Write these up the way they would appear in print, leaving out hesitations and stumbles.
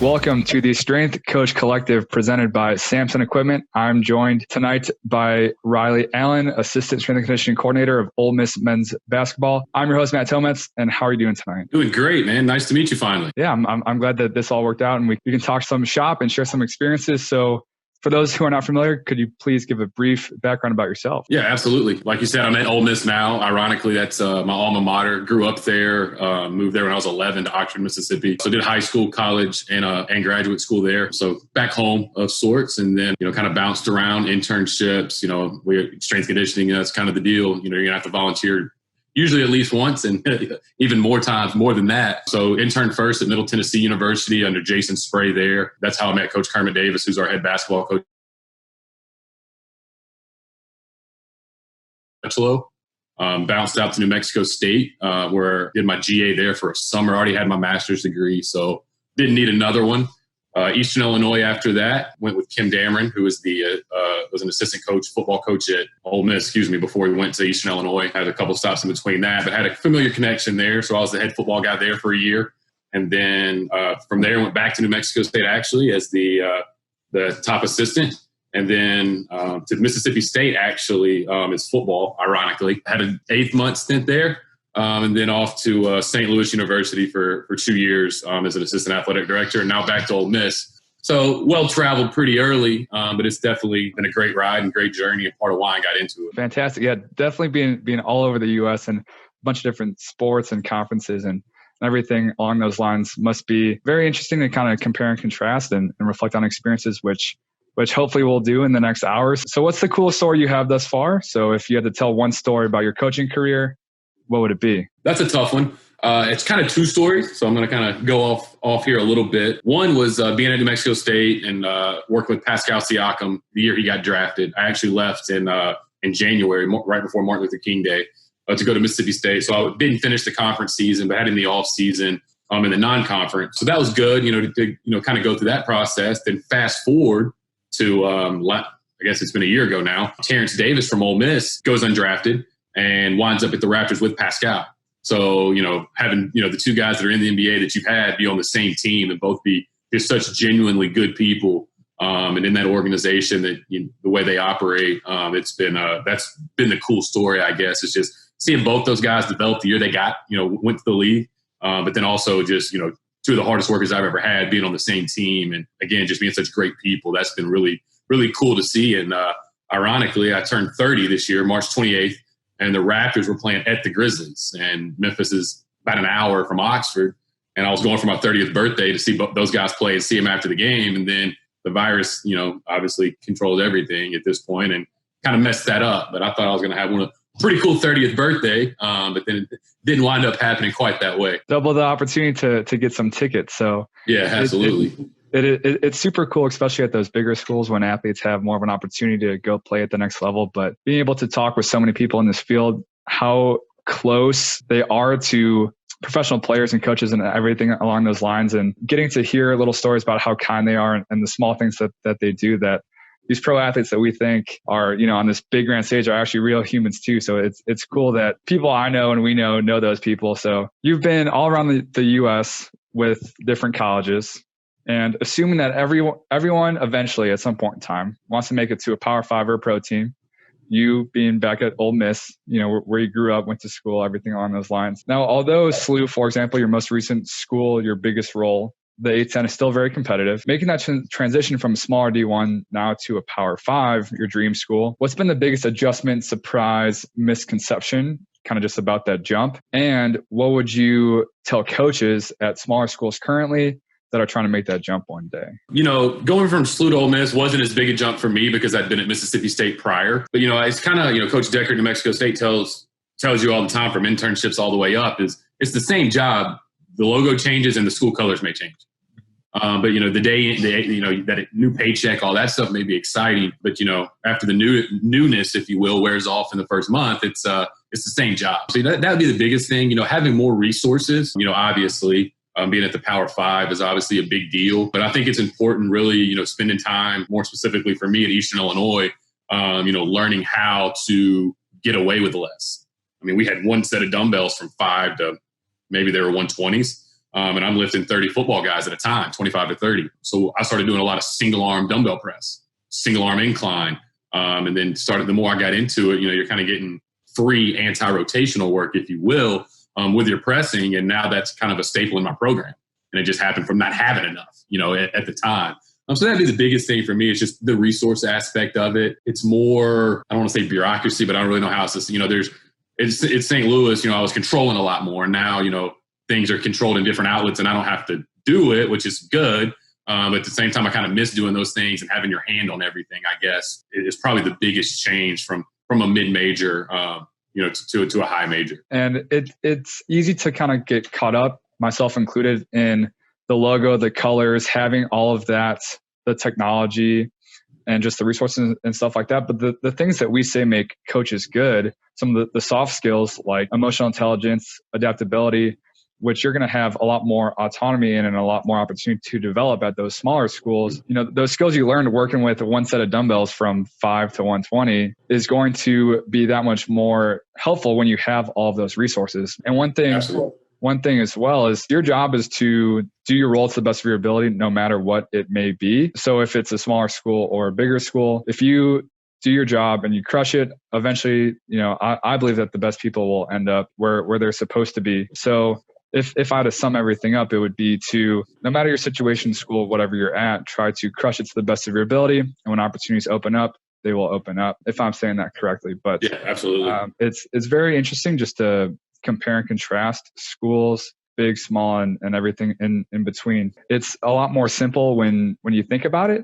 Welcome to the Strength Coach Collective presented by Samson Equipment. I'm joined tonight by Riley Allen, Assistant Strength and Conditioning Coordinator of Ole Miss Men's Basketball. I'm your host, Matt Tometz, and how are you doing tonight? Doing great, man. Nice to meet you finally. Yeah, I'm glad that this all worked out and we can talk some shop and share some experiences. So for those who are not familiar, could you please give a brief background about yourself? Yeah, absolutely. Like you said, I'm at Ole Miss now. Ironically, that's my alma mater. Grew up there, moved there when I was 11 to Oxford, Mississippi. So did high school, college, and graduate school there. So back home of sorts, and then, kind of bounced around internships, we're strength conditioning. That's kind of the deal. You're going to have to volunteer usually at least once and even more times, more than that. So interned first at Middle Tennessee University under Jason Spray there. That's how I met Coach Kermit Davis, who's our head basketball coach. Bounced out to New Mexico State, where I did my GA there for a summer. Already had my master's degree, so didn't need another one. Eastern Illinois after that, went with Kim Dameron, who was was an assistant coach, football coach at Ole Miss, before he went to Eastern Illinois. Had a couple stops in between that, but had a familiar connection there. So I was the head football guy there for a year. And then from there, went back to New Mexico State, actually, as the top assistant. And then to Mississippi State, actually, as football, ironically. Had an 8-month stint there. And then off to St. Louis University for 2 years as an assistant athletic director, and now back to Ole Miss. So well-traveled pretty early, but it's definitely been a great ride and great journey and part of why I got into it. Fantastic. Yeah, definitely being all over the U.S. and a bunch of different sports and conferences and everything along those lines must be very interesting to kind of compare and contrast and reflect on experiences, which hopefully we'll do in the next hours. So what's the coolest story you have thus far? So if you had to tell one story about your coaching career, what would it be? That's a tough one. It's kind of two stories, so I'm going to kind of go off here a little bit. One was being at New Mexico State and working with Pascal Siakam the year he got drafted. I actually left in January, right before Martin Luther King Day, to go to Mississippi State. So I didn't finish the conference season, but had in the off season in the non-conference. So that was good, to kind of go through that process. Then fast forward to I guess it's been a year ago now. Terrence Davis from Ole Miss goes undrafted and winds up at the Raptors with Pascal. So, having, the two guys that are in the NBA that you've had be on the same team and both be just such genuinely good people. And in that organization that the way they operate, it's been, that's been the cool story, I guess. It's just seeing both those guys develop the year they got, went to the league. But then also just, two of the hardest workers I've ever had being on the same team. And again, just being such great people. That's been really, really cool to see. And ironically, I turned 30 this year, March 28th. And the Raptors were playing at the Grizzlies. And Memphis is about an hour from Oxford. And I was going for my 30th birthday to see those guys play and see them after the game. And then the virus, obviously controlled everything at this point and kind of messed that up. But I thought I was going to have a pretty cool 30th birthday. But then it didn't wind up happening quite that way. Double the opportunity to get some tickets. So yeah, absolutely. It's super cool, especially at those bigger schools when athletes have more of an opportunity to go play at the next level. But being able to talk with so many people in this field, how close they are to professional players and coaches and everything along those lines, and getting to hear little stories about how kind they are and the small things that they do, that these pro athletes that we think are, on this big grand stage are actually real humans too. So it's cool that people I know and we know those people. So you've been all around the U.S. with different colleges. And assuming that everyone eventually at some point in time wants to make it to a Power 5 or a pro team, you being back at Ole Miss, where you grew up, went to school, everything along those lines. Now, although SLU, for example, your most recent school, your biggest role, the A-10 is still very competitive. Making that transition from a smaller D1 now to a Power 5, your dream school, what's been the biggest adjustment, surprise, misconception, kind of just about that jump? And what would you tell coaches at smaller schools currently that are trying to make that jump one day? Going from SLU to Ole Miss wasn't as big a jump for me because I'd been at Mississippi State prior. But, it's kind of, Coach Decker at New Mexico State tells you all the time from internships all the way up is it's the same job. The logo changes and the school colors may change. But, the day, that new paycheck, all that stuff may be exciting. But, after the newness, if you will, wears off in the first month, it's the same job. So that would be the biggest thing, having more resources, obviously. Being at the Power 5 is obviously a big deal, but I think it's important really, spending time more specifically for me at Eastern Illinois, learning how to get away with less. I mean, we had one set of dumbbells from 5 to maybe they were 120s. And I'm lifting 30 football guys at a time, 25 to 30. So I started doing a lot of single arm dumbbell press, single arm incline. And then the more I got into it, you're kind of getting free anti-rotational work, if you will, with your pressing. And now that's kind of a staple in my program. And it just happened from not having enough, at the time. So that'd be the biggest thing for me. It's just the resource aspect of it. It's more, I don't want to say bureaucracy, but I don't really know how it's, it's St. Louis, I was controlling a lot more. Now, things are controlled in different outlets and I don't have to do it, which is good. But at the same time, I kind of miss doing those things and having your hand on everything, I guess, is probably the biggest change from a mid-major, to a high major. And it's easy to kind of get caught up, myself included, in the logo, the colors, having all of that, the technology, and just the resources and stuff like that. But the things that we say make coaches good, some of the soft skills like emotional intelligence, adaptability, which you're going to have a lot more autonomy in and a lot more opportunity to develop at those smaller schools. Those skills you learned working with one set of dumbbells from 5 to 120 is going to be that much more helpful when you have all of those resources. And one thing as well is your job is to do your role to the best of your ability, no matter what it may be. So if it's a smaller school or a bigger school, if you do your job and you crush it, eventually, I believe that the best people will end up where they're supposed to be. So if I had to sum everything up, it would be to, no matter your situation, school, whatever you're at, try to crush it to the best of your ability. And when opportunities open up, they will open up, if I'm saying that correctly. But yeah, absolutely. It's very interesting just to compare and contrast schools, big, small, and everything in between. It's a lot more simple when you think about it,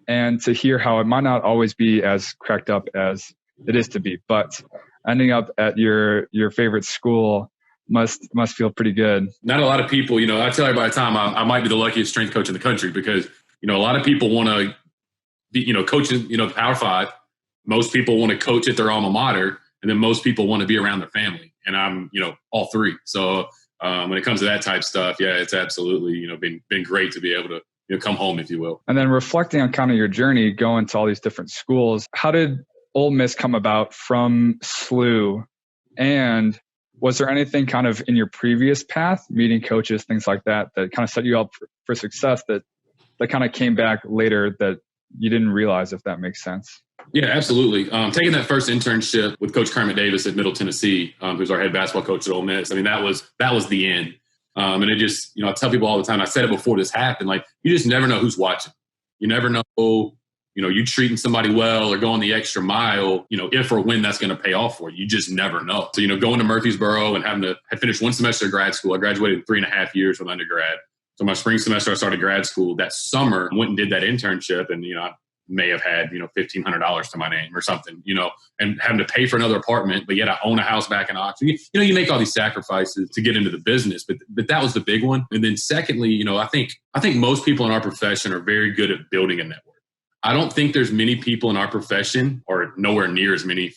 and to hear how it might not always be as cracked up as it is to be. But ending up at your favorite school must feel pretty good. Not a lot of people, I tell everybody all the time, I might be the luckiest strength coach in the country because, a lot of people want to be, coaching, the Power 5. Most people want to coach at their alma mater, and then most people want to be around their family. And I'm, all three. So when it comes to that type stuff, yeah, it's absolutely, been great to be able to come home, if you will. And then reflecting on kind of your journey going to all these different schools, how did Ole Miss come about from SLU? And was there anything kind of in your previous path, meeting coaches, things like that kind of set you up for success that kind of came back later that you didn't realize, if that makes sense? Yeah, absolutely. Taking that first internship with Coach Kermit Davis at Middle Tennessee, who's our head basketball coach at Ole Miss. I mean, that was the end. And it just, I tell people all the time, I said it before this happened, like, you just never know who's watching. You never know, you treating somebody well or going the extra mile, if or when that's going to pay off for you. You just never know. So, going to Murfreesboro and I finished one semester of grad school. I graduated in 3.5 years from undergrad. So my spring semester, I started grad school. That summer, I went and did that internship, and, I may have had, $1,500 to my name or something, and having to pay for another apartment, but yet I own a house back in Oxford. You make all these sacrifices to get into the business, but that was the big one. And then secondly, I think most people in our profession are very good at building a network. I don't think there's many people in our profession, or nowhere near as many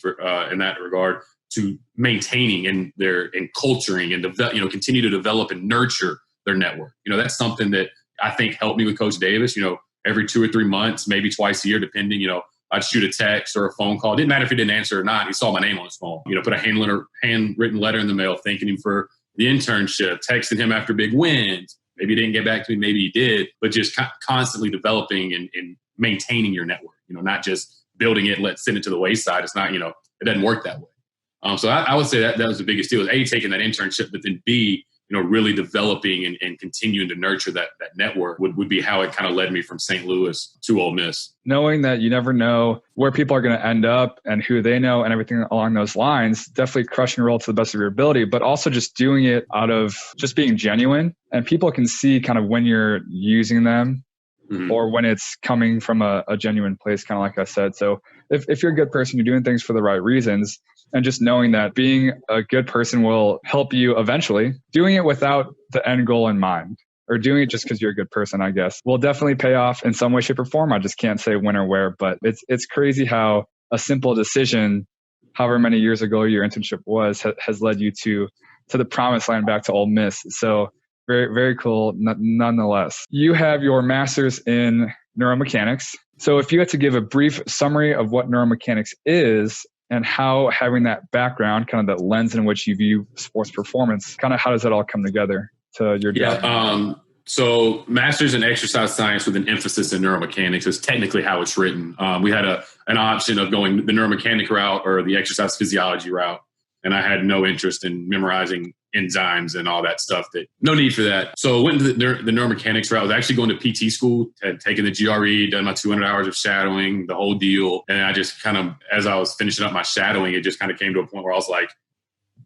in that regard, to maintaining and culturing and continue to develop and nurture their network. That's something that I think helped me with Coach Davis. Every 2 or 3 months, maybe twice a year, depending, I'd shoot a text or a phone call. It didn't matter if he didn't answer or not. He saw my name on his phone. Put a handwritten letter in the mail, thanking him for the internship, texting him after big wins. Maybe he didn't get back to me, maybe he did, but just constantly developing and maintaining your network, not just building it, send it to the wayside. It's not, it doesn't work that way. So I would say that was the biggest deal, is A, taking that internship, but then B, really developing and continuing to nurture that network would be how it kind of led me from St. Louis to Ole Miss. Knowing that you never know where people are going to end up and who they know and everything along those lines, definitely crushing your role to the best of your ability, but also just doing it out of just being genuine. And people can see kind of when you're using them, mm-hmm. or when it's coming from a genuine place, kind of like I said. So if you're a good person, you're doing things for the right reasons. And just knowing that being a good person will help you eventually. Doing it without the end goal in mind, or doing it just because you're a good person, I guess, will definitely pay off in some way, shape, or form. I just can't say when or where, but it's crazy how a simple decision, however many years ago your internship was, has led you to the promised land, back to Ole Miss. So very, very cool nonetheless. You have your master's in neuromechanics. So if you had to give a brief summary of what neuromechanics is, and how having that background, kind of that lens in which you view sports performance, kind of how does that all come together? to your job? Yeah. So master's in exercise science with an emphasis in neuromechanics is technically how it's written. We had an option of going the neuromechanic route or the exercise physiology route. And I had no interest in memorizing enzymes and all that stuff. No need for that. So I went into the neuromechanics route. I was actually going to PT school, had taken the GRE, done my 200 hours of shadowing, the whole deal. And I just kind of, as I was finishing up my shadowing, it just kind of came to a point where I was like,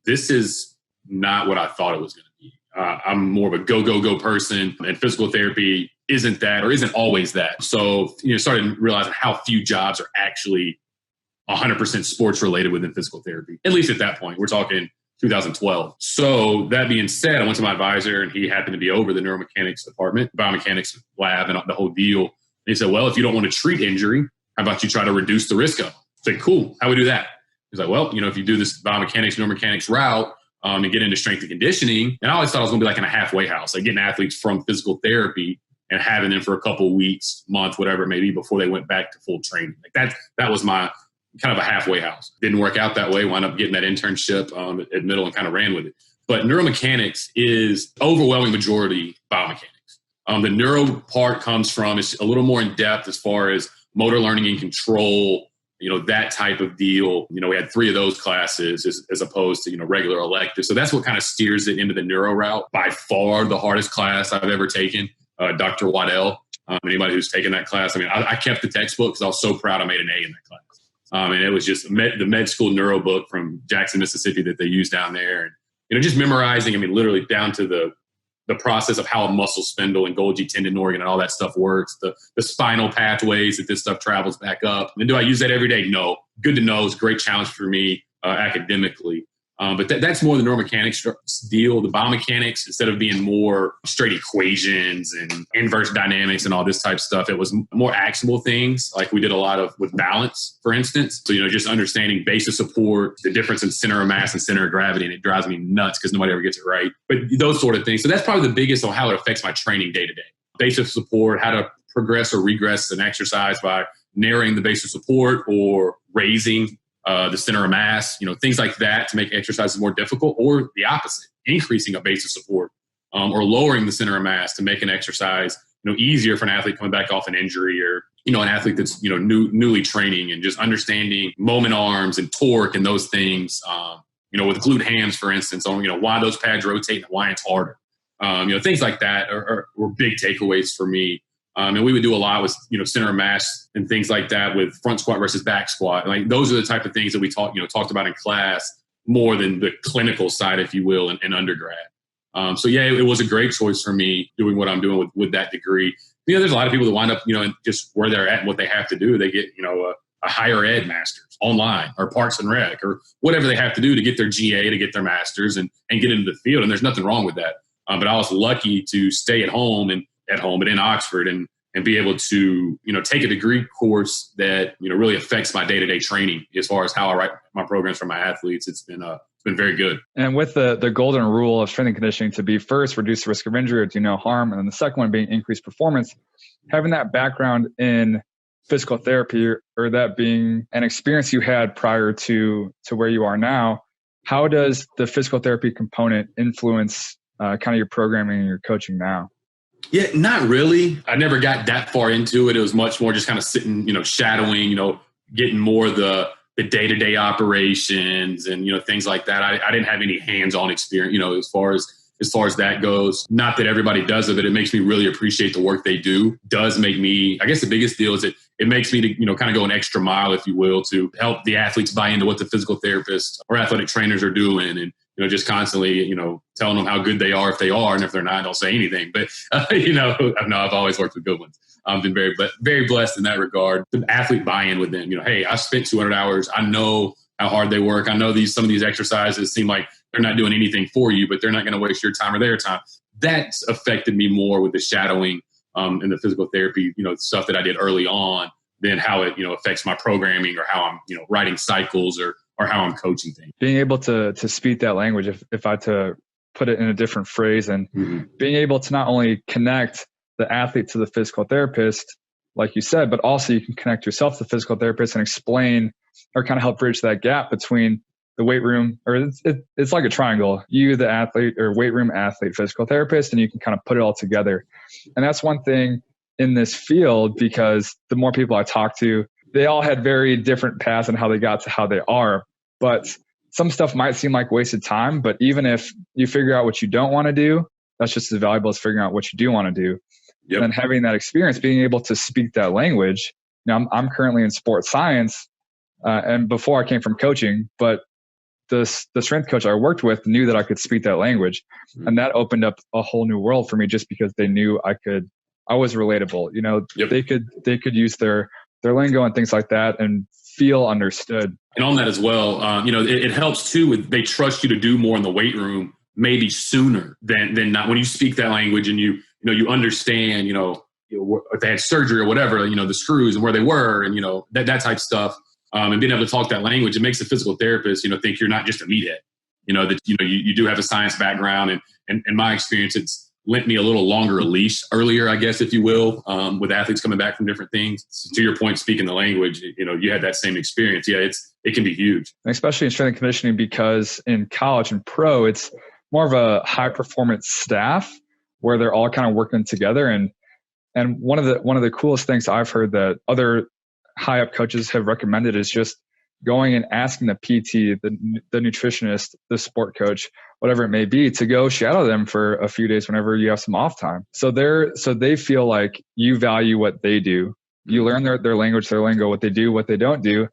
this is not what I thought it was going to be. I'm more of a go person, and physical therapy isn't that, or isn't always that. So, started realizing how few jobs are actually 100% sports related within physical therapy, at least at that point. We're talking 2012. So that being said, I went to my advisor, and he happened to be over the neuromechanics department, biomechanics lab, and the whole deal. And he said, well, if you don't want to treat injury, how about you try to reduce the risk of it? I said, cool. How we do that? He's like, well, if you do this biomechanics, neuromechanics route, and get into strength and conditioning. And I always thought I was going to be like in a halfway house, like getting athletes from physical therapy and having them for a couple weeks, month, whatever it may be, before they went back to full training. Like that was my kind of a halfway house. Didn't work out that way. Wound up getting that internship at Middle and kind of ran with it. But neuromechanics is overwhelming majority biomechanics. The neuro part comes from, it's a little more in depth as far as motor learning and control, that type of deal. We had 3 of those classes as opposed to, regular electives. So that's what kind of steers it into the neuro route. By far the hardest class I've ever taken, Dr. Waddell. Anybody who's taken that class, I kept the textbook because I was so proud I made an A in that class. And it was just the med school neuro book from Jackson, Mississippi that they use down there. And, just memorizing, literally down to the process of how a muscle spindle and Golgi tendon organ and all that stuff works, the spinal pathways that this stuff travels back up. And do I use that every day? No. Good to know. It's a great challenge for me academically. But that's more the neuromechanics deal. The biomechanics, instead of being more straight equations and inverse dynamics and all this type of stuff, it was more actionable things. Like we did a lot of with balance, for instance. So, just understanding base of support, the difference in center of mass and center of gravity. And it drives me nuts because nobody ever gets it right. But those sort of things. So that's probably the biggest on how it affects my training day to day. Base of support, how to progress or regress an exercise by narrowing the base of support or raising the center of mass, things like that to make exercises more difficult, or the opposite, increasing a base of support or lowering the center of mass to make an exercise, easier for an athlete coming back off an injury, or, an athlete that's, newly training, and just understanding moment arms and torque and those things, with glute hams, for instance, on, why those pads rotate and why it's harder. Things like that were big takeaways for me. And we would do a lot with, center of mass and things like that with front squat versus back squat. Like those are the type of things that we talked about in class more than the clinical side, if you will, in undergrad. So yeah, it was a great choice for me doing what I'm doing with that degree. There's a lot of people that wind up, and just where they're at and what they have to do. They get, a higher ed master's online or Parks and Rec or whatever they have to do to get their GA, to get their master's and get into the field. And there's nothing wrong with that. But I was lucky to stay at home, but in Oxford, and be able to, take a degree course that, really affects my day-to-day training as far as how I write my programs for my athletes. It's been very good. And with the golden rule of strength and conditioning to be first, reduce the risk of injury or do no harm, and then the second one being increased performance, having that background in physical therapy, or that being an experience you had prior to where you are now, how does the physical therapy component influence kind of your programming and your coaching now? Yeah, not really. I never got that far into it. It was much more just kind of sitting, shadowing, getting more the day-to-day operations and, things like that. I didn't have any hands-on experience, as far as that goes. Not that everybody does it, but it makes me really appreciate the work they do. Does make me, I guess the biggest deal is it makes me to, kind of go an extra mile, if you will, to help the athletes buy into what the physical therapists or athletic trainers are doing. And, just constantly, telling them how good they are if they are, and if they're not, don't say anything. But, I've always worked with good ones. I've been very, very blessed in that regard. The athlete buy-in with them, hey, I spent 200 hours. I know how hard they work. I know some of these exercises seem like they're not doing anything for you, but they're not going to waste your time or their time. That's affected me more with the shadowing and the physical therapy, stuff that I did early on, than how it, affects my programming or how I'm, writing cycles or how I'm coaching things. Being able to speak that language, if I had to put it in a different phrase, and being able to not only connect the athlete to the physical therapist, like you said, but also you can connect yourself to the physical therapist and explain or kind of help bridge that gap between the weight room, or it's like a triangle. You, the athlete, or weight room athlete, physical therapist, and you can kind of put it all together. And that's one thing in this field, because the more people I talk to, they all had very different paths and how they got to how they are. But some stuff might seem like wasted time, but even if you figure out what you don't want to do, that's just as valuable as figuring out what you do want to do. Yep. And having that experience, being able to speak that language. Now, I'm currently in sports science, and before I came from coaching, but the strength coach I worked with knew that I could speak that language. And that opened up a whole new world for me, just because they knew I was relatable. Yep. They could use their lingo and things like that and feel understood. And on that as well, it helps too they trust you to do more in the weight room, maybe sooner than not. When you speak that language and you understand, if they had surgery or whatever, the screws and where they were, and that type of stuff. And being able to talk that language, it makes the physical therapist, think you're not just a meathead. That you do have a science background, and in my experience, it's lent me a little longer a leash earlier, I guess, if you will, with athletes coming back from different things. So to your point, speaking the language, you had that same experience. Yeah, it can be huge, especially in strength and conditioning, because in college and pro, it's more of a high performance staff where they're all kind of working together. And one of the coolest things I've heard that other high up coaches have recommended is just going and asking the PT, the nutritionist, the sport coach, whatever it may be, to go shadow them for a few days whenever you have some off time. So they feel like you value what they do. You learn their language, their lingo, what they do, what they don't do.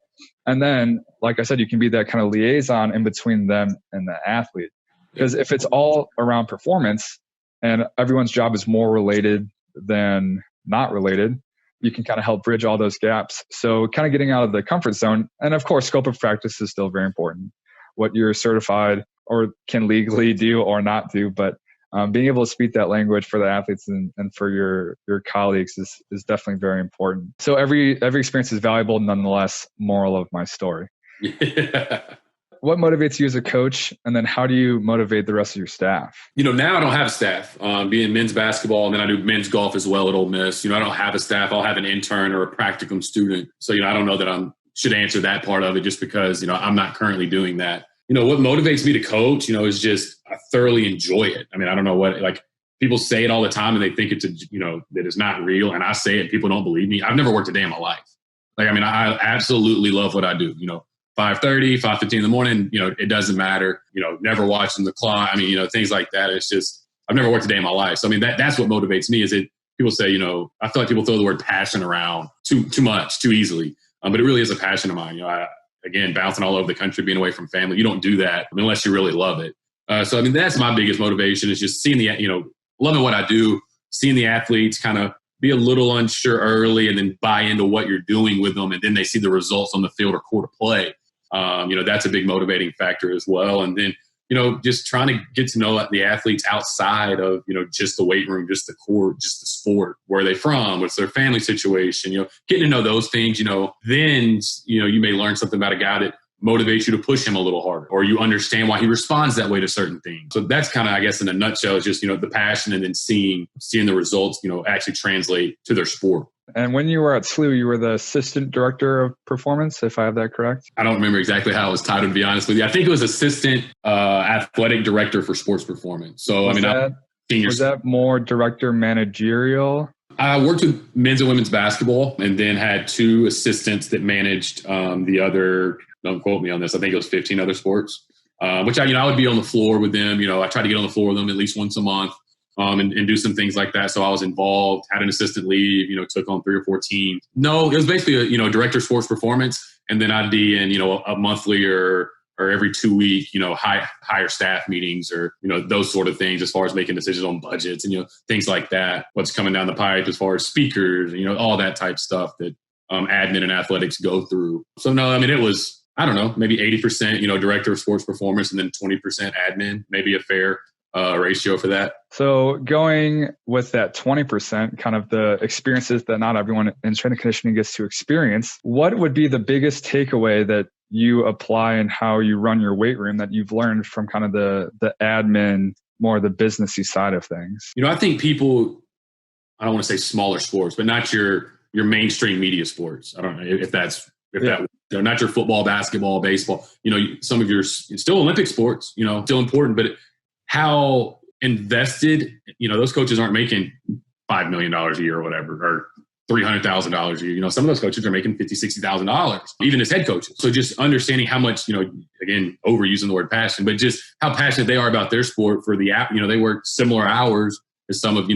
And then, like I said, you can be that kind of liaison in between them and the athlete. Because if it's all around performance and everyone's job is more related than not related, you can kind of help bridge all those gaps. So kind of getting out of the comfort zone. And of course, scope of practice is still very important. What you're certified or can legally do or not do. But being able to speak that language for the athletes and for your colleagues is definitely very important. So every experience is valuable, nonetheless. Moral of my story. Yeah. What motivates you as a coach? And then how do you motivate the rest of your staff? Now I don't have a staff. Being men's basketball, and then I do men's golf as well at Ole Miss. I don't have a staff. I'll have an intern or a practicum student. So, I don't know that I should answer that part of it, just because, I'm not currently doing that. What motivates me to coach, is just I thoroughly enjoy it. I mean, I don't know people say it all the time and they think it's that it's not real. And I say it, people don't believe me. I've never worked a day in my life. I absolutely love what I do. 5:30, 5:15 in the morning, it doesn't matter, never watching the clock. Things like that. It's just, I've never worked a day in my life. So, that's what motivates me. Is it, people say, I feel like people throw the word passion around too much, too easily. But it really is a passion of mine. Again, bouncing all over the country, being away from family, you don't do that unless you really love it. So, that's my biggest motivation, is just seeing loving what I do, seeing the athletes kind of be a little unsure early and then buy into what you're doing with them. And then they see the results on the field or court of play. That's a big motivating factor as well. And then, just trying to get to know the athletes outside of, just the weight room, just the court, just the sport. Where are they from? What's their family situation? Getting to know those things, then, you may learn something about a guy that motivates you to push him a little harder, or you understand why he responds that way to certain things. So that's kind of, I guess, in a nutshell, is just, the passion, and then seeing the results, actually translate to their sport. And when you were at SLU, you were the assistant director of performance, if I have that correct? I don't remember exactly how it was titled, to be honest with you. I think it was assistant athletic director for sports performance. So, was that more director managerial? I worked with men's and women's basketball, and then had two assistants that managed the other, don't quote me on this, I think it was 15 other sports, which I would be on the floor with them. I tried to get on the floor with them at least once a month. And do some things like that. So I was involved, had an assistant leave, took on 3 or 4 teams. No, it was basically a director of sports performance. And then I'd be in, a monthly or every 2 week, higher staff meetings, or, those sort of things, as far as making decisions on budgets and, things like that. What's coming down the pipe as far as speakers, all that type stuff that admin and athletics go through. So no, it was, I don't know, maybe 80%, director of sports performance, and then 20% admin, maybe a fair ratio for that. So going with that 20%, kind of the experiences that not everyone in strength and conditioning gets to experience, what would be the biggest takeaway that you apply in how you run your weight room that you've learned from kind of the admin, more the businessy side of things? I think people, I don't want to say smaller sports, but not your mainstream media sports. I don't know if that They're not your football, basketball, baseball. Some of your still Olympic sports, still important, but how invested, those coaches aren't making $5 million a year or whatever, or $300,000 a year. Some of those coaches are making $50,000, $60,000, even as head coaches. So just understanding how much, again, overusing the word passion, but just how passionate they are about their sport for the app. They work similar hours as some of,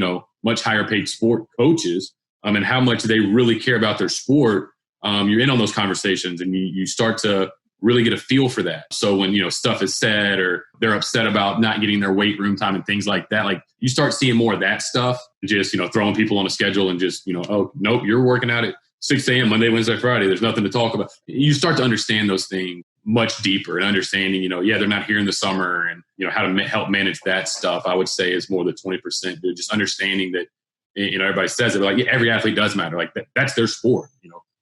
much higher paid sport coaches, and how much they really care about their sport. You're in on those conversations and you start to really get a feel for that. So when, stuff is said or they're upset about not getting their weight room time and things like that, like you start seeing more of that stuff, just, throwing people on a schedule and just, oh, nope, you're working out at 6 a.m. Monday, Wednesday, Friday. There's nothing to talk about. You start to understand those things much deeper and understanding, they're not here in the summer and, how to help manage that stuff, I would say is more than 20%. But just understanding that, everybody says it, but like every athlete does matter. Like that's their sport.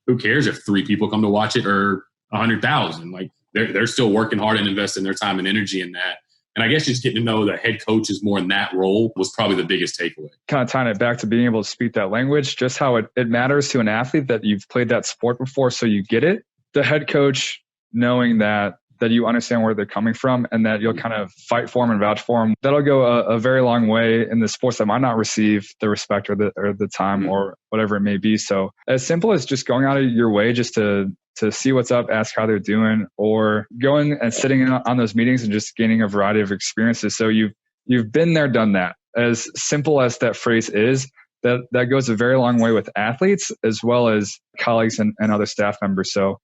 Who cares if 3 people come to watch it or 100,000? Like they're still working hard and investing their time and energy in that. And I guess just getting to know the head coaches more in that role was probably the biggest takeaway. Kind of tying it back to being able to speak that language, just how it matters to an athlete that you've played that sport before, so you get it. The head coach knowing that you understand where they're coming from and that you'll kind of fight for them and vouch for them, that'll go a very long way in the sports that might not receive the respect or the time or whatever it may be. So as simple as just going out of your way just to see what's up, ask how they're doing, or going and sitting in on those meetings and just gaining a variety of experiences. So you've been there, done that. As simple as that phrase is, that goes a very long way with athletes as well as colleagues and other staff members. So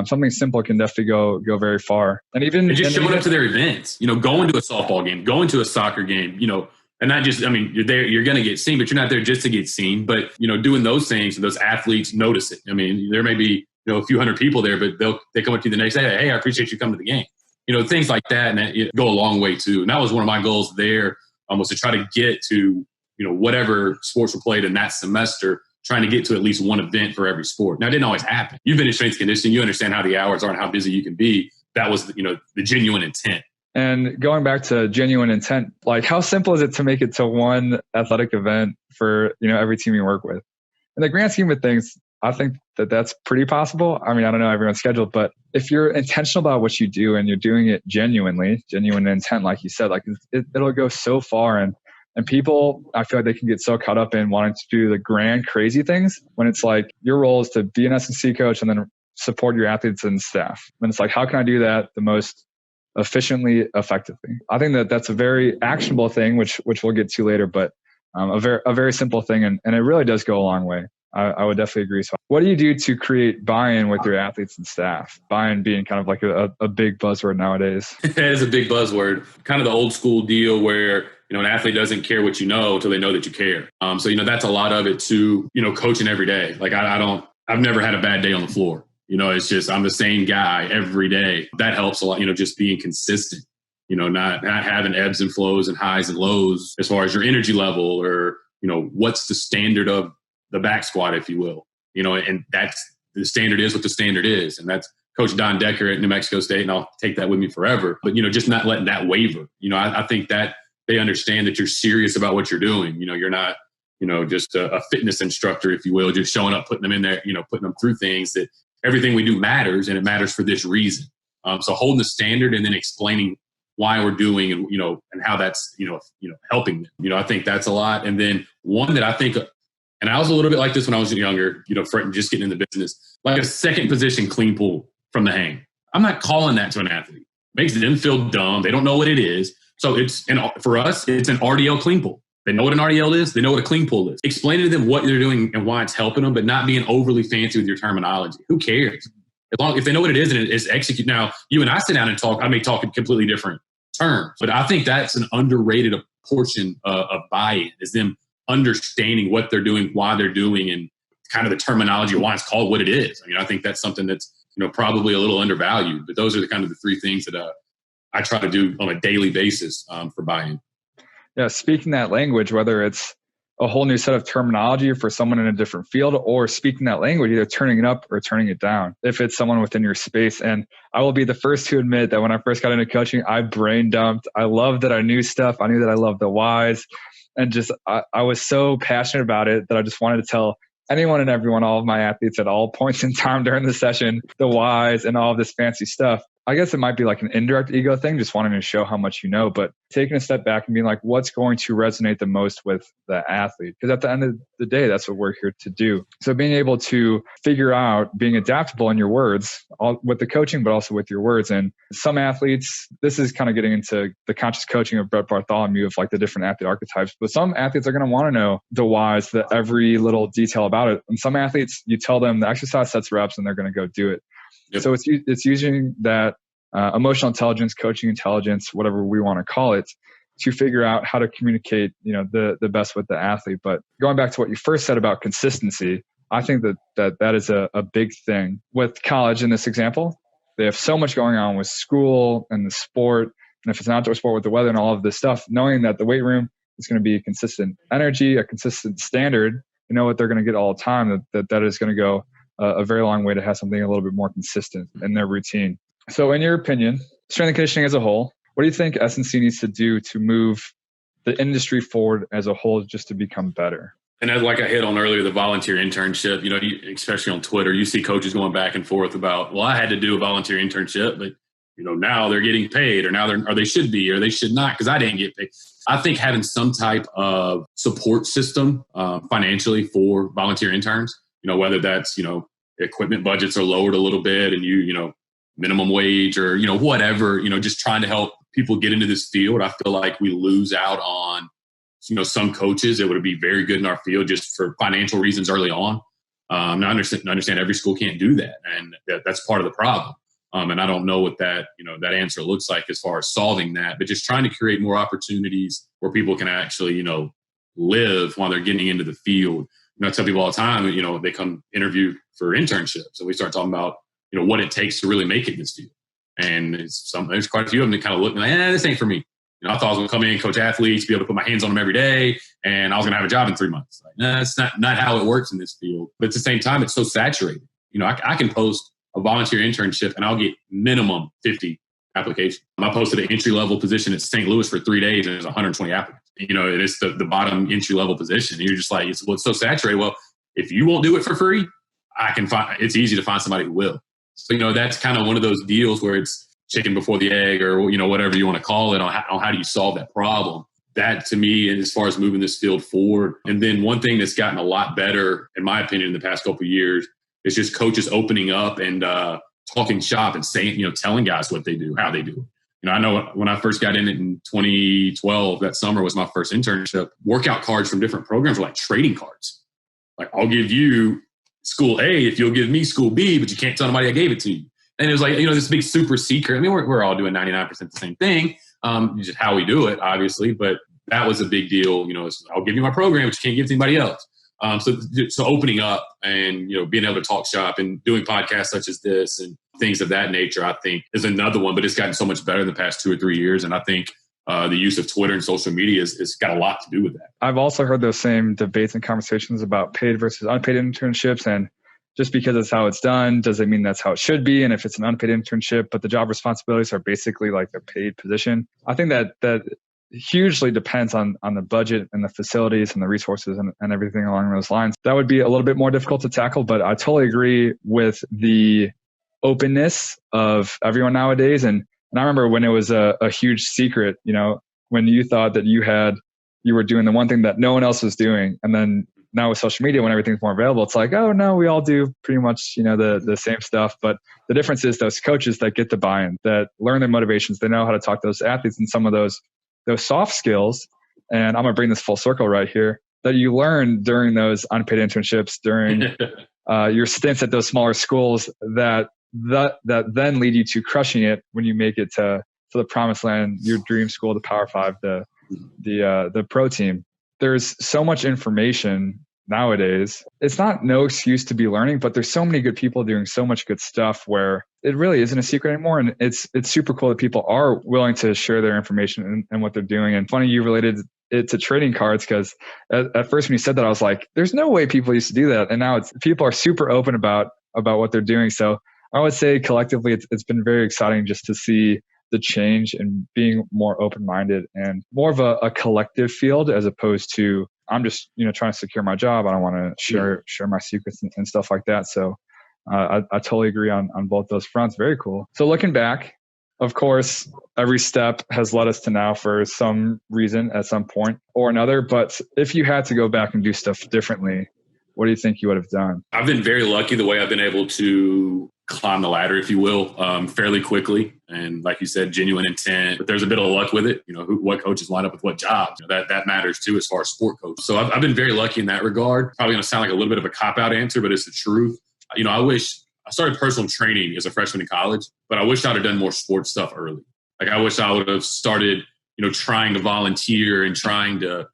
something simple can definitely go very far. And even just showing up to their events, going to a softball game, going to a soccer game, and not just, you're there, you're going to get seen, but you're not there just to get seen. But, doing those things, those athletes notice it. There may be, a few hundred people there, but they come up to you the next day, hey, I appreciate you coming to the game. Things like that, and that go a long way too. And that was one of my goals there, was to try to get to, whatever sports were played in that semester, trying to get to at least one event for every sport. Now, it didn't always happen. You've been in strength conditioning. You understand how the hours are and how busy you can be. That was, the genuine intent. And going back to genuine intent, like how simple is it to make it to one athletic event for, every team you work with? In the grand scheme of things, I think that's pretty possible. I don't know everyone's schedule, but if you're intentional about what you do and you're doing it genuine intent, like you said, like it'll go so far. And people, I feel like they can get so caught up in wanting to do the grand, crazy things when it's like your role is to be an S&C coach and then support your athletes and staff. And it's like, how can I do that the most efficiently, effectively? I think that's a very actionable thing, which we'll get to later, but a very simple thing. And it really does go a long way. I would definitely agree. So what do you do to create buy-in with your athletes and staff? Buy-in being kind of like a big buzzword nowadays. It is a big buzzword. Kind of the old school deal where, an athlete doesn't care what you know until they know that you care. So, that's a lot of it too, coaching every day. Like I've never had a bad day on the floor. It's just, I'm the same guy every day. That helps a lot, just being consistent, not having ebbs and flows and highs and lows as far as your energy level or, what's the standard of the back squat, if you will, and that's the standard is what the standard is. And that's Coach Don Decker at New Mexico State. And I'll take that with me forever, but, just not letting that waver. I think that they understand that you're serious about what you're doing. You're not, just a fitness instructor, if you will, just showing up, putting them in there, putting them through things. That everything we do matters, and it matters for this reason. So holding the standard and then explaining why we're doing and, and how that's, helping them. I think that's a lot. And then one that I think, and I was a little bit like this when I was younger, just getting in the business, like a second position clean pull from the hang. I'm not calling that to an athlete. Makes them feel dumb. They don't know what it is. So for us, it's an RDL clean pull. They know what an RDL is. They know what a clean pull is. Explaining to them what they're doing and why it's helping them, but not being overly fancy with your terminology. Who cares? If they know what it is and it's execute. Now, you and I sit down and talk, I may talk in completely different terms, but I think that's an underrated portion of buy-in is them understanding what they're doing, why they're doing, and kind of the terminology of why it's called what it is. I think that's something that's, probably a little undervalued, but those are the kind of the 3 things that I try to do on a daily basis for buy-in. Yeah, speaking that language, whether it's a whole new set of terminology for someone in a different field or speaking that language, either turning it up or turning it down, if it's someone within your space. And I will be the first to admit that when I first got into coaching, I brain dumped. I loved that I knew stuff. I knew that I loved the whys. And just I was so passionate about it that I just wanted to tell anyone and everyone, all of my athletes at all points in time during the session, the whys and all of this fancy stuff. I guess it might be like an indirect ego thing, just wanting to show how much you know, but taking a step back and being like, what's going to resonate the most with the athlete? Because at the end of the day, that's what we're here to do. So being able to figure out, being adaptable in your words, all with the coaching, but also with your words. And some athletes, this is kind of getting into the conscious coaching of Brett Bartholomew of like the different athlete archetypes, but some athletes are going to want to know the whys, the every little detail about it. And some athletes, you tell them the exercise sets reps and they're going to go do it. Yep. So it's using that emotional intelligence, coaching intelligence, whatever we want to call it, to figure out how to communicate, the best with the athlete. But going back to what you first said about consistency, I think that is a big thing with college in this example. They have so much going on with school and the sport, and if it's an outdoor sport with the weather and all of this stuff, knowing that the weight room is going to be a consistent energy, a consistent standard, what they're going to get all the time, that is going to go a very long way to have something a little bit more consistent in their routine. So in your opinion, strength and conditioning as a whole, what do you think S&C needs to do to move the industry forward as a whole just to become better? And like I hit on earlier, the volunteer internship, especially on Twitter, you see coaches going back and forth about, well, I had to do a volunteer internship, but now they're getting paid, or now they should be, or they should not, because I didn't get paid. I think having some type of support system financially for volunteer interns, whether that's, equipment budgets are lowered a little bit and minimum wage or, whatever, just trying to help people get into this field. I feel like we lose out on, some coaches that would be very good in our field just for financial reasons early on. Now I understand every school can't do that. And that's part of the problem. And I don't know what that answer looks like as far as solving that, but just trying to create more opportunities where people can actually, live while they're getting into the field. I tell people all the time, they come interview for internships. And we start talking about, what it takes to really make it in this field. And there's quite a few of them that kind of look like, this ain't for me. I thought I was going to come in, coach athletes, be able to put my hands on them every day, and I was going to have a job in 3 months. Like, that's not how it works in this field. But at the same time, it's so saturated. I can post a volunteer internship and I'll get minimum 50 applications. I posted an entry-level position at St. Louis for 3 days and there's 120 applicants. It is the bottom entry-level position. And you're just like, it's so saturated. Well, if you won't do it for free, it's easy to find somebody who will. So, that's kind of one of those deals where it's chicken before the egg or, whatever you want to call it on how do you solve that problem. That to me, as far as moving this field forward. And then one thing that's gotten a lot better, in my opinion, in the past couple of years is just coaches opening up and talking shop and saying, telling guys what they do, how they do it. I know when I first got in it in 2012, that summer was my first internship, workout cards from different programs were like trading cards. Like, I'll give you school A if you'll give me school B, but you can't tell nobody I gave it to you. And it was like, this big super secret. I mean, we're all doing 99% the same thing, just how we do it, obviously. But that was a big deal. I'll give you my program, but you can't give it to anybody else. So opening up and, being able to talk shop and doing podcasts such as this and things of that nature, I think is another one, but it's gotten so much better in the past 2 or 3 years. And I think the use of Twitter and social media has got a lot to do with that. I've also heard those same debates and conversations about paid versus unpaid internships. And just because it's how it's done, does it mean that's how it should be? And if it's an unpaid internship, but the job responsibilities are basically like a paid position, I think that hugely depends on the budget and the facilities and the resources and everything along those lines. That would be a little bit more difficult to tackle, but I totally agree with the openness of everyone nowadays. And I remember when it was a huge secret, when you thought that you were doing the one thing that no one else was doing. And then now with social media, when everything's more available, it's like, oh no, we all do pretty much, the same stuff. But the difference is those coaches that get the buy-in, that learn their motivations, they know how to talk to those athletes and some of those soft skills. And I'm going to bring this full circle right here, that you learn during those unpaid internships, during your stints at those smaller schools that then lead you to crushing it when you make it to the promised land, your dream school, the Power 5, the pro team. There's so much information nowadays. It's not no excuse to be learning, but there's so many good people doing so much good stuff where it really isn't a secret anymore. And it's super cool that people are willing to share their information and what they're doing. And funny, you related it to trading cards, because at first when you said that, I was like, there's no way people used to do that. And now people are super open about what they're doing. So I would say collectively, it's been very exciting just to see the change and being more open-minded and more of a collective field as opposed to I'm just, trying to secure my job. I don't want to share my secrets and stuff like that. So I totally agree on both those fronts. Very cool. So looking back, of course, every step has led us to now for some reason at some point or another. But if you had to go back and do stuff differently, what do you think you would have done? I've been very lucky the way I've been able to climb the ladder, if you will, fairly quickly. And like you said, genuine intent, but there's a bit of luck with it. What coaches line up with what jobs, that matters too, as far as sport coach. So I've been very lucky in that regard. Probably going to sound like a little bit of a cop-out answer, but it's the truth. I started personal training as a freshman in college, but I wish I'd have done more sports stuff early. Like I wish I would have started, trying to volunteer and trying to,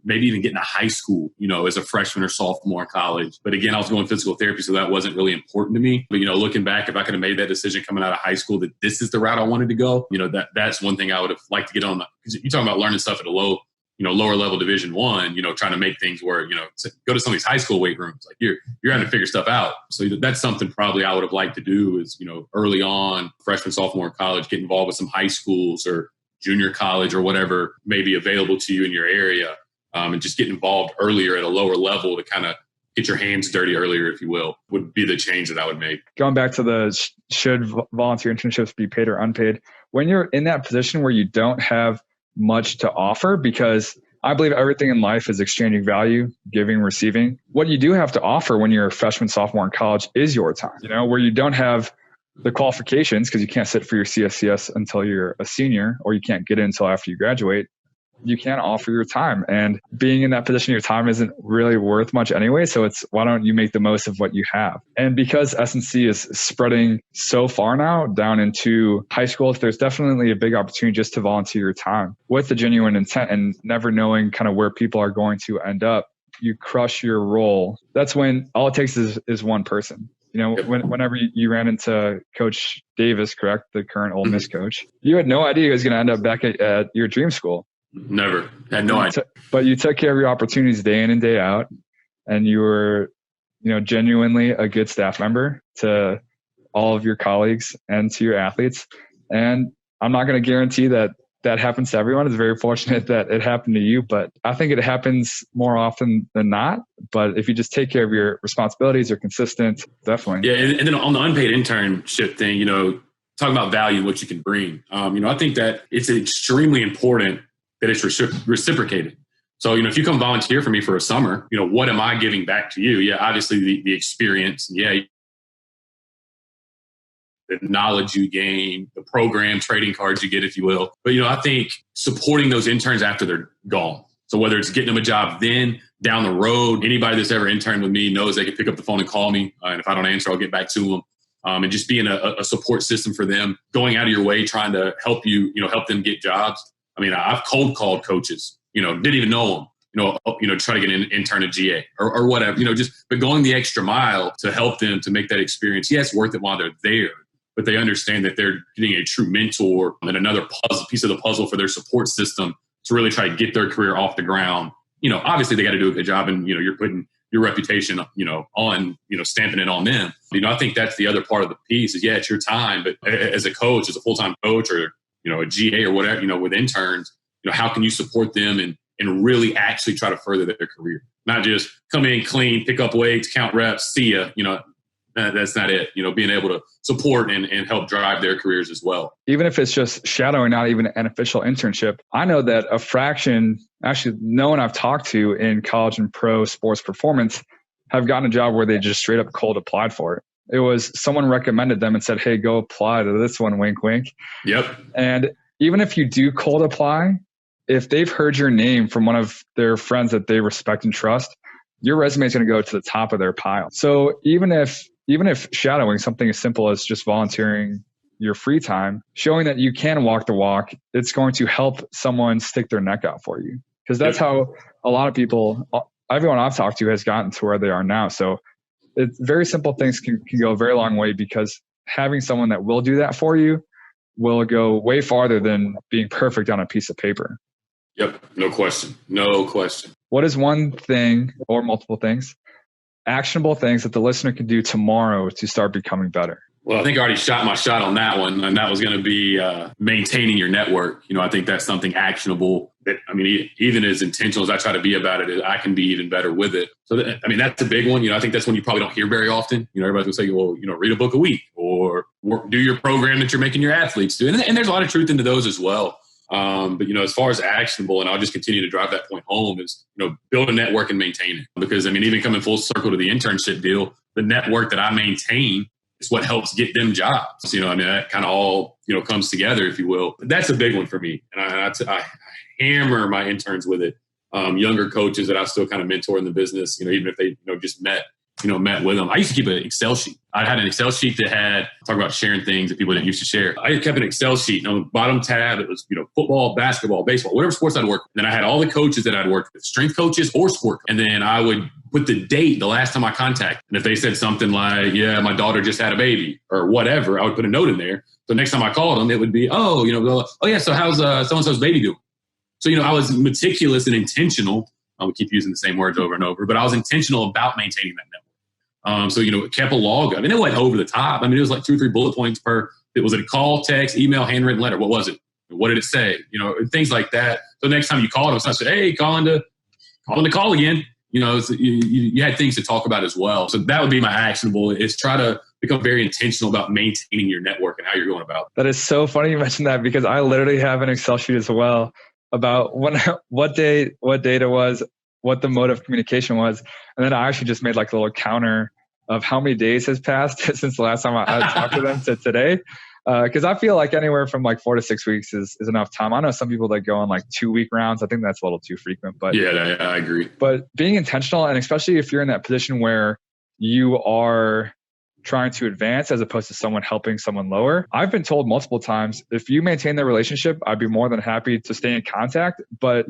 maybe even get into high school, as a freshman or sophomore in college. But again, I was going physical therapy, so that wasn't really important to me. But, looking back, if I could have made that decision coming out of high school that this is the route I wanted to go, that's one thing I would have liked to get on. Because you're talking about learning stuff at a lower level Division I, trying to make things where, go to some of these high school weight rooms. Like you're having to figure stuff out. So that's something probably I would have liked to do is, early on, freshman, sophomore in college, get involved with some high schools or junior college or whatever may be available to you in your area. And just get involved earlier at a lower level to kind of get your hands dirty earlier, if you will, would be the change that I would make. Going back to the should volunteer internships be paid or unpaid, when you're in that position where you don't have much to offer, because I believe everything in life is exchanging value, giving, receiving. What you do have to offer when you're a freshman, sophomore in college is your time, where you don't have the qualifications because you can't sit for your CSCS until you're a senior, or you can't get in until after you graduate. You can't offer your time, and being in that position, your time isn't really worth much anyway. So it's, why don't you make the most of what you have? And because S&C is spreading so far now down into high schools, there's definitely a big opportunity just to volunteer your time with the genuine intent and never knowing kind of where people are going to end up. You crush your role. That's when all it takes is one person. Whenever you ran into Coach Davis, correct, the current Ole Miss coach, you had no idea he was going to end up back at your dream school. Never. Had no idea. But you took care of your opportunities day in and day out, and you were, genuinely a good staff member to all of your colleagues and to your athletes. And I'm not going to guarantee that happens to everyone. It's very fortunate that it happened to you, but I think it happens more often than not. But if you just take care of your responsibilities, you're consistent, definitely. Yeah. And then on the unpaid internship thing, talking about value and what you can bring, I think that it's extremely important that it's reciprocated. So, if you come volunteer for me for a summer, what am I giving back to you? Yeah, obviously the experience. Yeah, the knowledge you gain, the program trading cards you get, if you will. But, I think supporting those interns after they're gone. So whether it's getting them a job then, down the road, anybody that's ever interned with me knows they can pick up the phone and call me. And if I don't answer, I'll get back to them. And just being a support system for them, going out of your way, trying to help you, help them get jobs. I mean, I've cold called coaches, didn't even know them, try to get an intern at GA or whatever, but going the extra mile to help them to make that experience. Yes, worth it while they're there, but they understand that they're getting a true mentor and another piece of the puzzle for their support system to really try to get their career off the ground. Obviously they got to do a good job, and, you're putting your reputation, on, stamping it on them. I think that's the other part of the piece is, yeah, it's your time, but as a coach, as a full-time coach or, a GA or whatever, with interns, how can you support them and really actually try to further their career? Not just come in, clean, pick up weights, count reps, see ya, that's not it. Being able to support and help drive their careers as well. Even if it's just shadowing, not even an official internship. I know that a fraction, actually no one I've talked to in college and pro sports performance have gotten a job where they just straight up cold applied for it. It was someone recommended them and said, hey, go apply to this one, wink, wink. Yep. And even if you do cold apply, if they've heard your name from one of their friends that they respect and trust, your resume is going to go to the top of their pile. So even if shadowing, something as simple as just volunteering your free time, showing that you can walk the walk, it's going to help someone stick their neck out for you. Because that's how a lot of people, everyone I've talked to has gotten to where they are now. So it's very simple things can go a very long way, because having someone that will do that for you will go way farther than being perfect on a piece of paper. Yep. No question. No question. What is one thing or multiple things, actionable things that the listener can do tomorrow to start becoming better? Well, I think I already shot my shot on that one, and that was going to be maintaining your network. I think that's something actionable that, even as intentional as I try to be about it, I can be even better with it. So, that's a big one. I think that's one you probably don't hear very often. Everybody's going to say, well, read a book a week or do your program that you're making your athletes do. And there's a lot of truth into those as well. But as far as actionable, and I'll just continue to drive that point home, is, build a network and maintain it. Because, even coming full circle to the internship deal, the network that I maintain is what helps get them jobs. That kind of all, comes together, if you will. But that's a big one for me. And I hammer my interns with it. Younger coaches that I still kind of mentor in the business, even if they, just met with them. I used to keep an Excel sheet. I had an Excel sheet that had, talk about sharing things that people didn't used to share. I kept an Excel sheet, and on the bottom tab, it was, football, basketball, baseball, whatever sports I'd worked with. And then I had all the coaches that I'd worked with, strength coaches or sport. And then I would put the date, the last time I contacted. And if they said something like, yeah, my daughter just had a baby or whatever, I would put a note in there. So next time I called them, it would be, oh yeah, so how's so-and-so's baby doing? So, I was meticulous and intentional. I would keep using the same words over and over, but I was intentional about maintaining that network. So, it kept a log of it. It went over the top. It was like 2 or 3 bullet points per. Was it a call, text, email, handwritten letter? What was it? What did it say? Things like that. So next time you called them, it's not say, hey, calling to call again. So you had things to talk about as well. So that would be my actionable, is try to become very intentional about maintaining your network and how you're going about it. That is so funny you mentioned that, because I literally have an Excel sheet as well about what date it was, what the mode of communication was. And then I actually just made like a little counter of how many days has passed since the last time I talked to them to today. Because I feel like anywhere from like 4 to 6 weeks is enough time. I know some people that go on like 2-week rounds. I think that's a little too frequent. But yeah, I agree. But being intentional, and especially if you're in that position where you are trying to advance as opposed to someone helping someone lower. I've been told multiple times, if you maintain the relationship, I'd be more than happy to stay in contact, but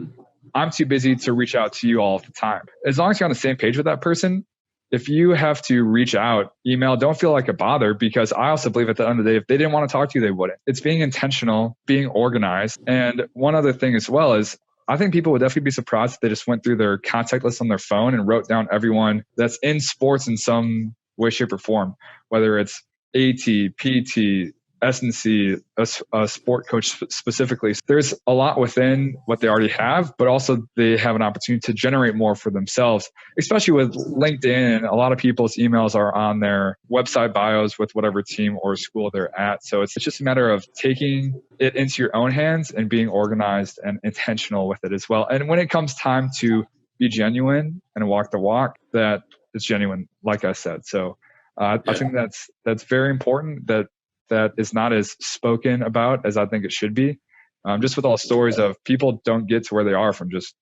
I'm too busy to reach out to you all the time. As long as you're on the same page with that person, if you have to reach out, email, don't feel like a bother, because I also believe at the end of the day, if they didn't want to talk to you, they wouldn't. It's being intentional, being organized. And one other thing as well is, I think people would definitely be surprised if they just went through their contact list on their phone and wrote down everyone that's in sports in some way, shape, or form, whether it's AT, PT, S&C, a sport coach specifically. There's a lot within what they already have, but also they have an opportunity to generate more for themselves, especially with LinkedIn. A lot of people's emails are on their website bios with whatever team or school they're at. So it's just a matter of taking it into your own hands and being organized and intentional with it as well. And when it comes time to be genuine and walk the walk, that it's genuine, like I said. So I think that's very important, that is not as spoken about as I think it should be. Just with all stories of people don't get to where they are from just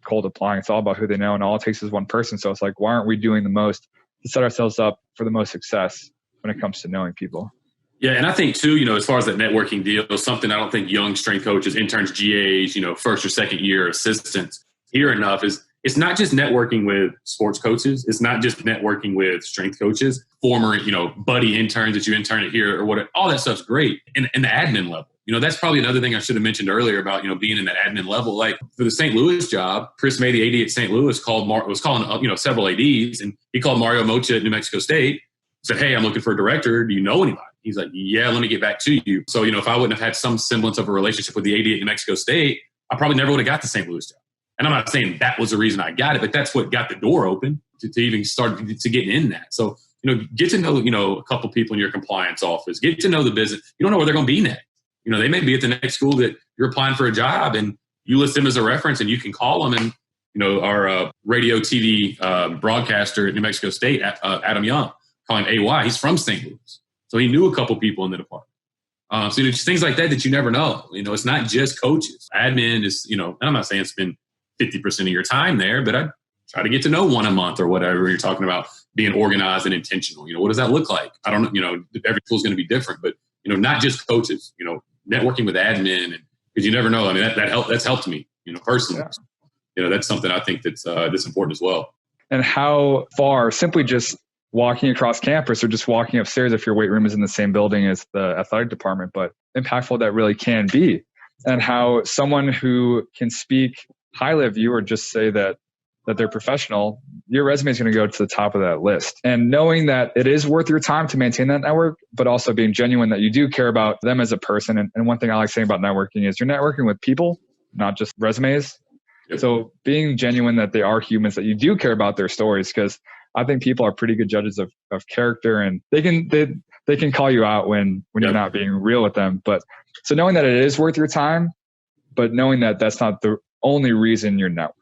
cold applying. It's all about who they know, and all it takes is one person. So it's like, why aren't we doing the most to set ourselves up for the most success when it comes to knowing people? Yeah, and I think too, as far as that networking deal, something I don't think young strength coaches, interns, GAs, first or second year assistants hear enough is, it's not just networking with sports coaches. It's not just networking with strength coaches, former, buddy interns that you intern at here or whatever. All that stuff's great. And the admin level, that's probably another thing I should have mentioned earlier about, being in that admin level. Like for the St. Louis job, Chris May, the AD at St. Louis, was calling, several ADs, and he called Mario Mocha at New Mexico State, said, hey, I'm looking for a director. Do you know anybody? He's like, yeah, let me get back to you. So, if I wouldn't have had some semblance of a relationship with the AD at New Mexico State, I probably never would have got the St. Louis job. And I'm not saying that was the reason I got it, but that's what got the door open to even start to get in that. So, get to know, a couple people in your compliance office, get to know the business. You don't know where they're going to be next. They may be at the next school that you're applying for a job, and you list them as a reference, and you can call them. And, our radio TV broadcaster at New Mexico State, Adam Young, calling AY, he's from St. Louis. So he knew a couple people in the department. So there's things like that you never know. It's not just coaches. Admin is, and I'm not saying spend 50% of your time there, but I try to get to know one a month or whatever. You're talking about being organized and intentional. What does that look like? I don't know. Every school is going to be different, but not just coaches. Networking with admin, and because you never know. That's helped me. Personally. Yeah. That's something I think that's important as well. And how far simply just walking across campus or just walking upstairs, if your weight room is in the same building as the athletic department, but impactful that really can be, and how someone who can speak highly of you or just say that that they're professional, your resume is going to go to the top of that list. And knowing that it is worth your time to maintain that network, but also being genuine that you do care about them as a person. And one thing I like saying about networking is you're networking with people, not just resumes. Yep. So being genuine that they are humans, that you do care about their stories, because I think people are pretty good judges of character, and they can call you out when yep. you're not being real with them. But so knowing that it is worth your time, but knowing that that's not the only reason you're networking.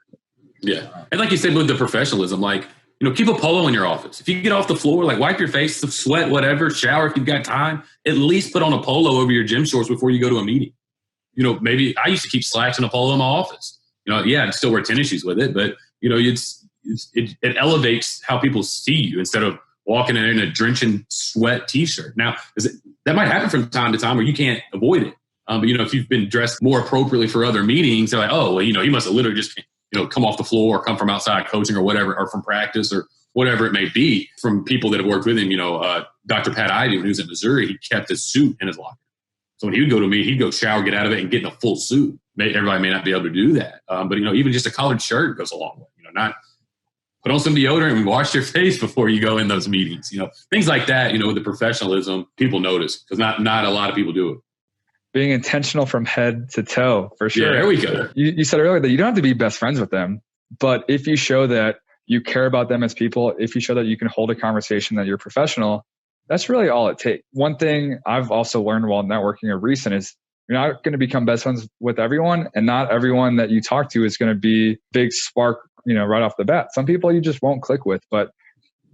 Yeah. And like you said, with the professionalism, like, keep a polo in your office. If you get off the floor, like wipe your face, sweat, whatever, shower if you've got time, at least put on a polo over your gym shorts before you go to a meeting. Maybe I used to keep slacks and a polo in my office. I'd still wear tennis shoes with it, but it elevates how people see you instead of walking in a drenching sweat t-shirt. Now, that might happen from time to time where you can't avoid it. But if you've been dressed more appropriately for other meetings, they're like, oh, well, he must have literally just, come off the floor or come from outside coaching or whatever, or from practice or whatever it may be. From people that have worked with him, Dr. Pat Ivey, when he was at Missouri, he kept his suit in his locker. So when he would go to me, he'd go shower, get out of it, and get in a full suit. Everybody may not be able to do that. But, even just a collared shirt goes a long way. Not put on some deodorant and wash your face before you go in those meetings. Things like that, with the professionalism, people notice because not a lot of people do it. Being intentional from head to toe, for sure. Yeah, there we go. You said earlier that you don't have to be best friends with them, but if you show that you care about them as people, if you show that you can hold a conversation, that you're professional, that's really all it takes. One thing I've also learned while networking of recent is you're not going to become best friends with everyone, and not everyone that you talk to is going to be big spark, right off the bat. Some people you just won't click with, but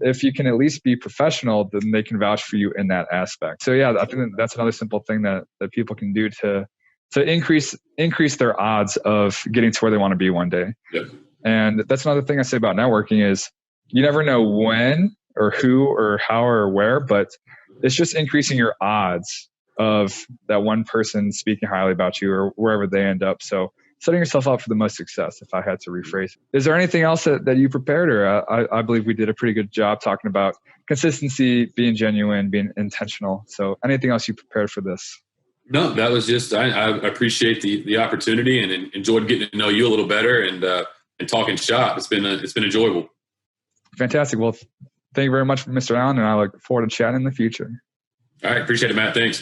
if you can at least be professional, then they can vouch for you in that aspect. So yeah, I think that's another simple thing that people can do to increase their odds of getting to where they want to be one day. Yep. And that's another thing I say about networking is you never know when or who or how or where, but it's just increasing your odds of that one person speaking highly about you or wherever they end up. So setting yourself up for the most success, if I had to rephrase. Is there anything else that you prepared? Or I believe we did a pretty good job talking about consistency, being genuine, being intentional. So anything else you prepared for this? No, that was just, I appreciate the opportunity and enjoyed getting to know you a little better and talking shop. It's been enjoyable. Fantastic. Well, thank you very much, Mr. Allen, and I look forward to chatting in the future. All right. Appreciate it, Matt. Thanks.